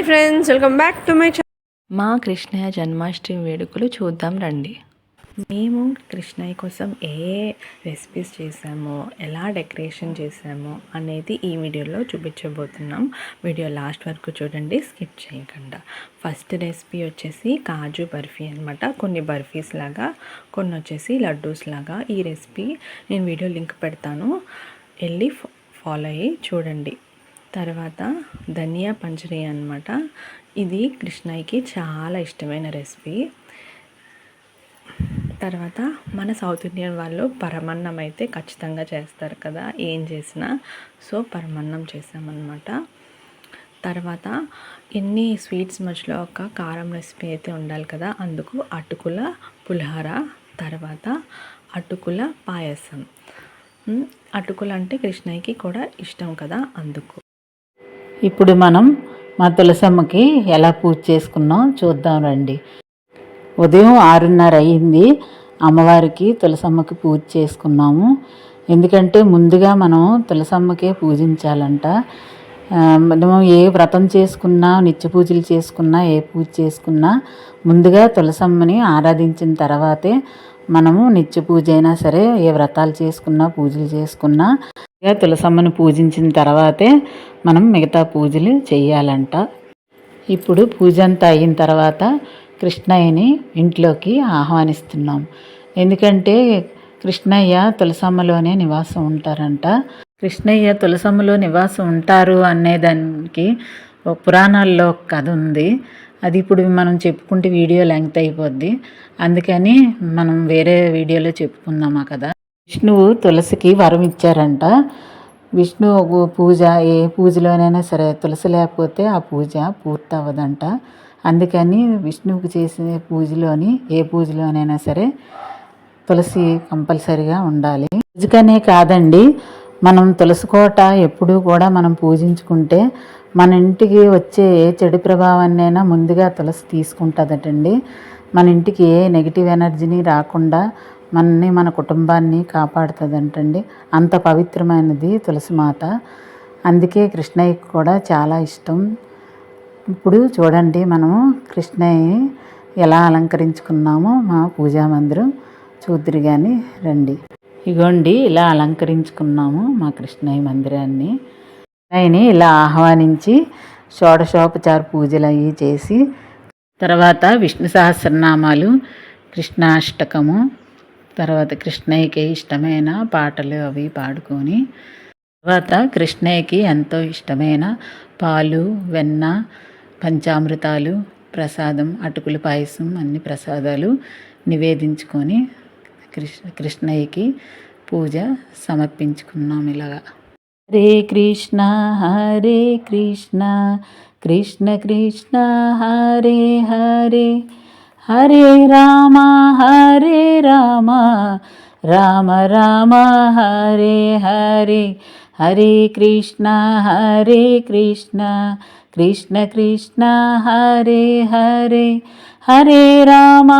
Hi friends, welcome back to my channel. మా కృష్ణయ్య జన్మాష్టమి వేడుకలు చూద్దాం రండి. మేము కృష్ణయ్య కోసం ఏ రెసిపీస్ చేసామో, ఎలా డెకరేషన్ చేసామో అనేది ఈ వీడియోలో చూపించబోతున్నాం. వీడియో లాస్ట్ వరకు చూడండి, స్కిప్ చేయకుండా. ఫస్ట్ రెసిపీ వచ్చేసి కాజు బర్ఫీ అనమాట. కొన్ని బర్ఫీస్ లాగా, కొన్ని వచ్చేసి లడ్డూస్ లాగా. ఈ రెసిపీ నేను వీడియో లింక్ పెడతాను, వెళ్ళి ఫాలో అయ్యి చూడండి. తర్వాత ధనియా పంచడి అనమాట. ఇది కృష్ణయ్యకి చాలా ఇష్టమైన రెసిపీ. తర్వాత మన సౌత్ ఇండియన్ వాళ్ళు పరమన్నం అయితే ఖచ్చితంగా చేస్తారు కదా, ఏం చేసినా. సో పరమన్నం చేసామన్నమాట. తర్వాత ఎన్ని స్వీట్స్ మధ్యలో ఒక కారం రెసిపీ అయితే ఉండాలి కదా, అందుకు అటుకుల పులిహోర, తర్వాత అటుకుల పాయసం. అటుకులు అంటే కృష్ణయ్యకి కూడా ఇష్టం కదా, అందుకు. ఇప్పుడు మనం మా తులసమ్మకి ఎలా పూజ చేసుకున్నాం చూద్దాం రండి. ఉదయం 6:30 అయ్యింది. అమ్మవారికి తులసమ్మకి పూజ చేసుకున్నాము. ఎందుకంటే ముందుగా మనం తులసమ్మకే పూజించాలంట. మనం ఏ వ్రతం చేసుకున్నా, నిత్య పూజలు చేసుకున్నా, ఏ పూజ చేసుకున్నా ముందుగా తులసమ్మని ఆరాధించిన తర్వాతే మనము నిత్య పూజ అయినా సరే, ఏ వ్రతాలు చేసుకున్నా, పూజలు చేసుకున్నా తులసమ్మని పూజించిన తర్వాతే మనం మిగతా పూజలు చెయ్యాలంట. ఇప్పుడు పూజ అంతా అయిన తర్వాత కృష్ణయ్యని ఇంట్లోకి ఆహ్వానిస్తున్నాం. ఎందుకంటే కృష్ణయ్య తులసమ్మలోనే నివాసం ఉంటారంట. కృష్ణయ్య తులసమ్మలో నివాసం ఉంటారు అనేదానికి పురాణాల్లో కథ ఉంది. అది ఇప్పుడు మనం చెప్పుకుంటే వీడియో లెంగ్త్ అయిపోద్ది. అందుకని మనం వేరే వీడియోలో చెప్పుకుందాం ఆ కథ. విష్ణువు తులసికి వరం ఇచ్చారంట. విష్ణు పూజ ఏ పూజలోనైనా సరే తులసి లేకపోతే ఆ పూజ పూర్తి అవ్వదంట. అందుకని విష్ణువుకి చేసే పూజలోని ఏ పూజలోనైనా సరే తులసి కంపల్సరిగా ఉండాలి. పూజకనే కాదండి, మనం తులసి కోట ఎప్పుడూ కూడా మనం పూజించుకుంటే మన ఇంటికి వచ్చే ఏ చెడు ప్రభావాన్నైనా ముందుగా తులసి తీసుకుంటుందటండి. మన ఇంటికి ఏ నెగిటివ్ ఎనర్జీని రాకుండా మనని, మన కుటుంబాన్ని కాపాడుతుందంటండి. అంత పవిత్రమైనది తులసి మాత. అందుకే కృష్ణయ్యకి కూడా చాలా ఇష్టం. ఇప్పుడు చూడండి, మనము కృష్ణయ్య ఎలా అలంకరించుకున్నామో మా పూజా మందిరం చూద్దురు కానీ రండి. ఇగోండి, ఇలా అలంకరించుకున్నాము మా కృష్ణయ్య మందిరాన్ని. ఆయన్ని ఇలా ఆహ్వానించి షోడశోపచార పూజలు అవి చేసి, తర్వాత విష్ణు సహస్రనామాలు, కృష్ణాష్టకము, తర్వాత కృష్ణయ్యకి ఇష్టమైన పాటలు అవి పాడుకొని, తర్వాత కృష్ణయ్యకి ఎంతో ఇష్టమైన పాలు, వెన్న, పంచామృతాలు, ప్రసాదం, అటుకుల పాయసం, అన్ని ప్రసాదాలు నివేదించుకొని కృష్ణయ్యకి పూజ సమర్పించుకున్నాం ఇలాగా. హరే కృష్ణ హరే కృష్ణ కృష్ణ కృష్ణ హరే హరే, హరే రామ హరే రామ రామ రామ హరే హరే, హరే కృష్ణ కృష్ణ కృష్ణ హరే హరే, హరే రామ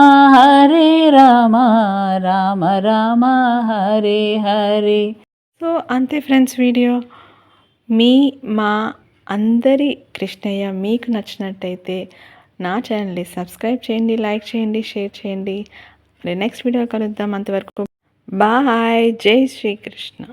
రామ రామ హరే హరే. సో అంతే ఫ్రెండ్స్ వీడియో. మా అందరి కృష్ణయ్య మీకు నచ్చినట్టయితే నా ఛానల్ని సబ్స్క్రైబ్ చేయండి, లైక్ చేయండి, షేర్ చేయండి. నెక్స్ట్ వీడియో కలుద్దాం. అంతవరకు బాయ్. జై శ్రీకృష్ణ.